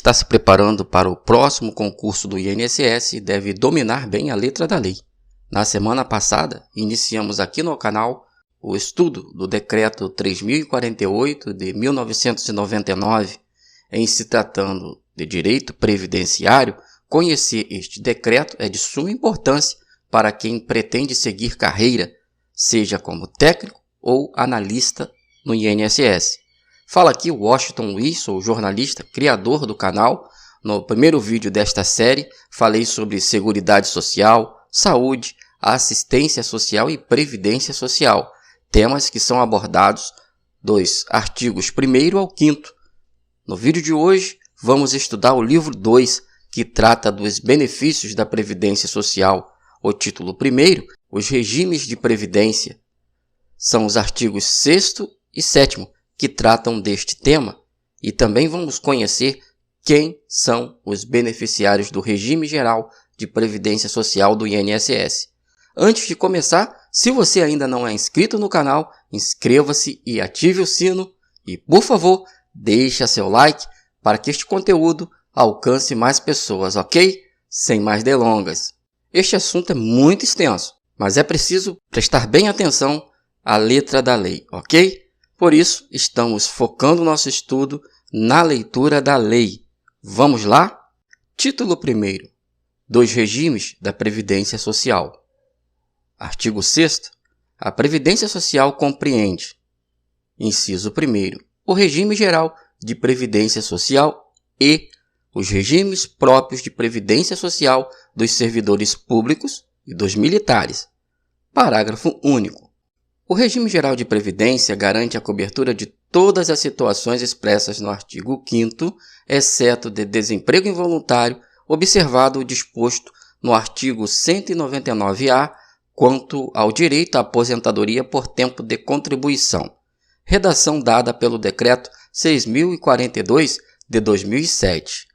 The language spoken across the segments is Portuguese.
está se preparando para o próximo concurso do INSS deve dominar bem a letra da lei. Na semana passada, iniciamos aqui no canal o estudo do Decreto 3048 de 1999. Em se tratando de direito previdenciário, conhecer este decreto é de suma importância para quem pretende seguir carreira, seja como técnico ou analista no INSS. Fala aqui o Washington Luiz, sou jornalista, criador do canal. No primeiro vídeo desta série, falei sobre Seguridade Social, saúde, assistência social e previdência social, temas que são abordados dos artigos 1º ao 5º. No vídeo de hoje, vamos estudar o livro 2, que trata dos benefícios da Previdência Social. O título 1º, os regimes de previdência, são os artigos 6º e 7º, que tratam deste tema, e também vamos conhecer quem são os beneficiários do regime geral de previdência social do INSS. Antes de começar, se você ainda não é inscrito no canal, inscreva-se e ative o sino e, por favor, deixe seu like para que este conteúdo alcance mais pessoas, ok? Sem mais delongas. Este assunto é muito extenso, mas é preciso prestar bem atenção à letra da lei, ok? Por isso, estamos focando nosso estudo na leitura da lei. Vamos lá? Título 1º. Dos regimes da Previdência Social. Artigo 6º. A Previdência Social compreende: inciso 1º, o regime geral de previdência social e os regimes próprios de previdência social dos servidores públicos e dos militares. Parágrafo único. O regime geral de previdência garante a cobertura de todas as situações expressas no artigo 5º, exceto de desemprego involuntário, observado o disposto no artigo 199-A quanto ao direito à aposentadoria por tempo de contribuição. Redação dada pelo Decreto 6.042 de 2007.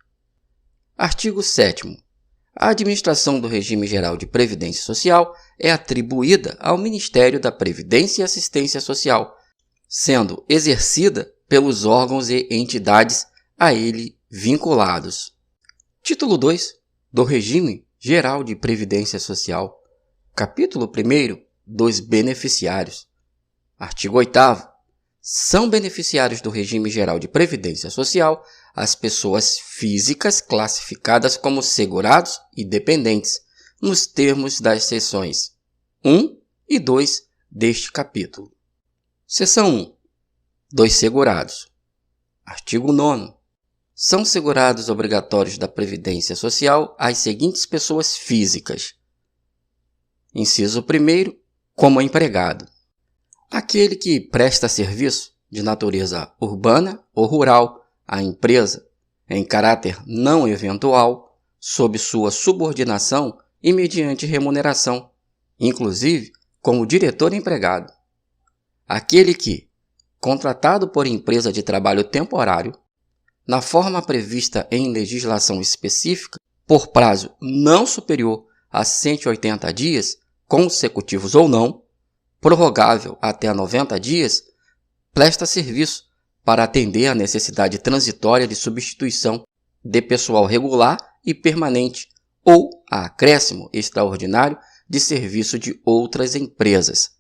Artigo 7º. A administração do regime geral de previdência social é atribuída ao Ministério da Previdência e Assistência Social, sendo exercida pelos órgãos e entidades a ele vinculados. Título 2 do Regime Geral de Previdência Social. Capítulo 1º dos beneficiários. Artigo 8º. São beneficiários do regime geral de previdência social as pessoas físicas classificadas como segurados e dependentes, nos termos das seções 1 e 2 deste capítulo. Seção 1. Dos segurados. Artigo 9º. São segurados obrigatórios da Previdência Social as seguintes pessoas físicas. Inciso 1º. Como empregado. Aquele que presta serviço de natureza urbana ou rural à empresa, em caráter não eventual, sob sua subordinação e mediante remuneração, inclusive como diretor empregado. Aquele que, contratado por empresa de trabalho temporário, na forma prevista em legislação específica, por prazo não superior a 180 dias, consecutivos ou não, prorrogável até 90 dias, presta serviço para atender à necessidade transitória de substituição de pessoal regular e permanente ou a acréscimo extraordinário de serviço de outras empresas.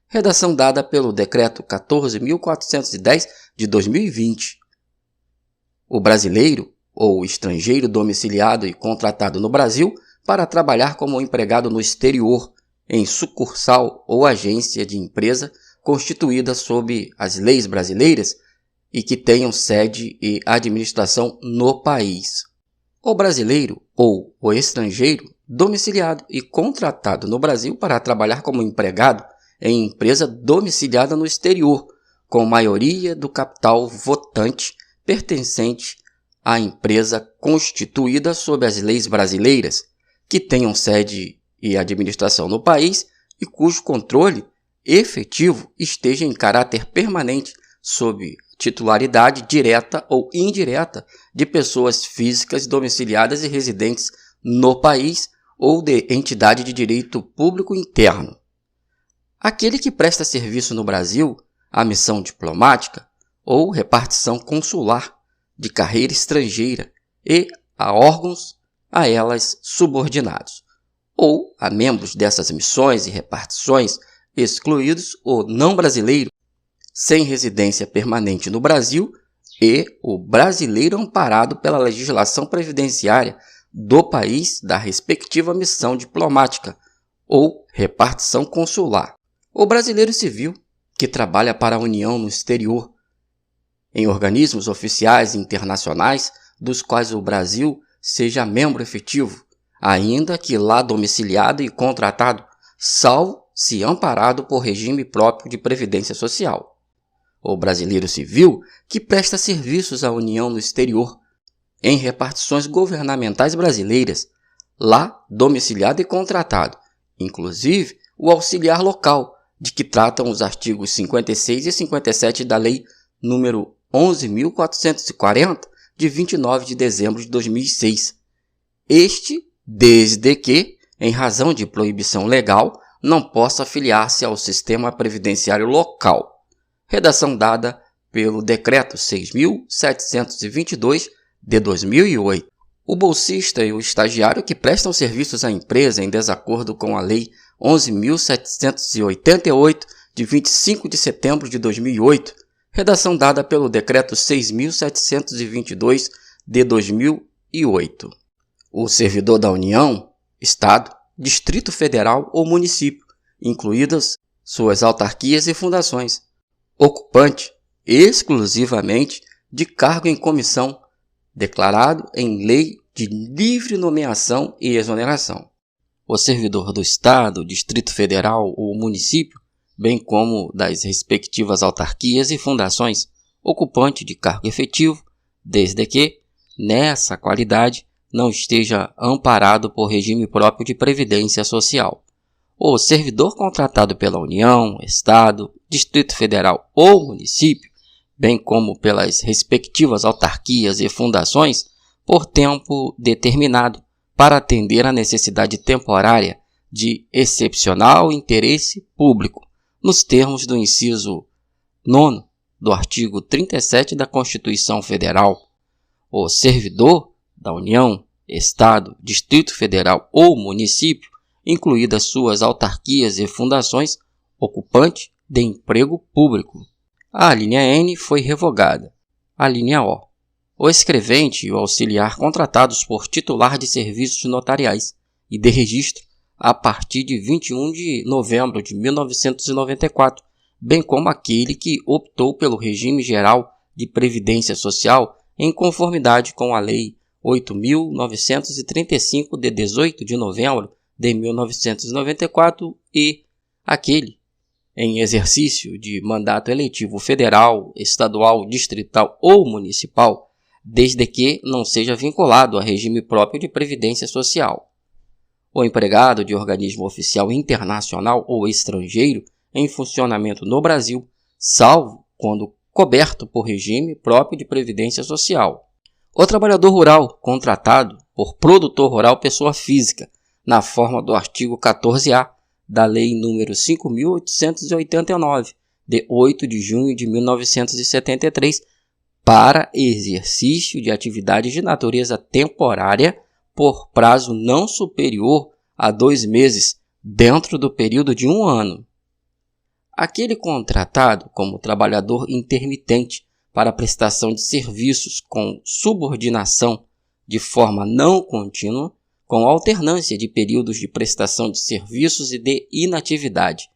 Redação dada pelo Decreto 14.410 de 2020. O brasileiro ou estrangeiro domiciliado e contratado no Brasil para trabalhar como empregado no exterior, em sucursal ou agência de empresa constituída sob as leis brasileiras e que tenham sede e administração no país. O brasileiro ou o estrangeiro domiciliado e contratado no Brasil para trabalhar como empregado em empresa domiciliada no exterior, com maioria do capital votante pertencente à empresa constituída sob as leis brasileiras, que tenham sede e administração no país e cujo controle efetivo esteja em caráter permanente sob titularidade direta ou indireta de pessoas físicas domiciliadas e residentes no país ou de entidade de direito público interno. Aquele que presta serviço no Brasil à missão diplomática ou repartição consular de carreira estrangeira e a órgãos a elas subordinados, ou a membros dessas missões e repartições, excluídos o não brasileiro sem residência permanente no Brasil e o brasileiro amparado pela legislação previdenciária do país da respectiva missão diplomática ou repartição consular. O brasileiro civil, que trabalha para a União no exterior, em organismos oficiais e internacionais dos quais o Brasil seja membro efetivo, ainda que lá domiciliado e contratado, salvo se amparado por regime próprio de previdência social. O brasileiro civil, que presta serviços à União no exterior, em repartições governamentais brasileiras, lá domiciliado e contratado, inclusive o auxiliar local, de que tratam os artigos 56 e 57 da Lei nº 11.440, de 29 de dezembro de 2006. Este, desde que, em razão de proibição legal, não possa afiliar-se ao sistema previdenciário local. Redação dada pelo Decreto 6.722 de 2008. O bolsista e o estagiário que prestam serviços à empresa em desacordo com a Lei 11.788 de 25 de setembro de 2008, redação dada pelo Decreto 6.722 de 2008. O servidor da União, Estado, Distrito Federal ou município, incluídas suas autarquias e fundações, ocupante exclusivamente de cargo em comissão, declarado em lei de livre nomeação e exoneração. O servidor do Estado, Distrito Federal ou município, bem como das respectivas autarquias e fundações, ocupante de cargo efetivo, desde que, nessa qualidade, não esteja amparado por regime próprio de previdência social. O servidor contratado pela União, Estado, Distrito Federal ou município, bem como pelas respectivas autarquias e fundações, por tempo determinado, para atender à necessidade temporária de excepcional interesse público, nos termos do inciso 9 do artigo 37 da Constituição Federal. O servidor da União, Estado, Distrito Federal ou município, incluídas suas autarquias e fundações, ocupante de emprego público. A linha N foi revogada. A linha O. O escrevente e o auxiliar contratados por titular de serviços notariais e de registro a partir de 21 de novembro de 1994, bem como aquele que optou pelo regime geral de previdência social em conformidade com a Lei 8.935 de 18 de novembro de 1994 e aquele em exercício de mandato eletivo federal, estadual, distrital ou municipal, desde que não seja vinculado a regime próprio de previdência social. O empregado de organismo oficial internacional ou estrangeiro em funcionamento no Brasil, salvo quando coberto por regime próprio de previdência social. O trabalhador rural contratado por produtor rural pessoa física, na forma do artigo 14A da Lei nº 5.889, de 8 de junho de 1973, para exercício de atividades de natureza temporária por prazo não superior a 2 meses, dentro do período de 1 ano. Aquele contratado como trabalhador intermitente para prestação de serviços com subordinação de forma não contínua, com alternância de períodos de prestação de serviços e de inatividade,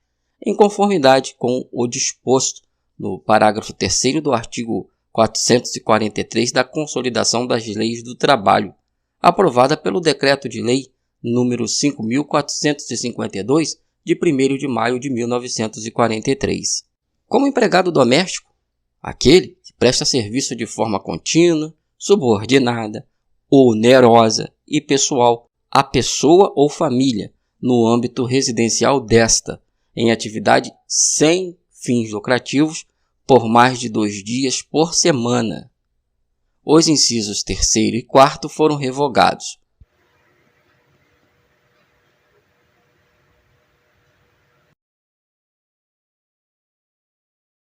em conformidade com o disposto no parágrafo 3º do artigo 443 da Consolidação das Leis do Trabalho, aprovada pelo Decreto de Lei nº 5.452, de 1º de maio de 1943. Como empregado doméstico, aquele que presta serviço de forma contínua, subordinada, onerosa e pessoal à pessoa ou família no âmbito residencial desta, em atividade sem fins lucrativos, por mais de 2 dias por semana. Os incisos 3º e 4º foram revogados.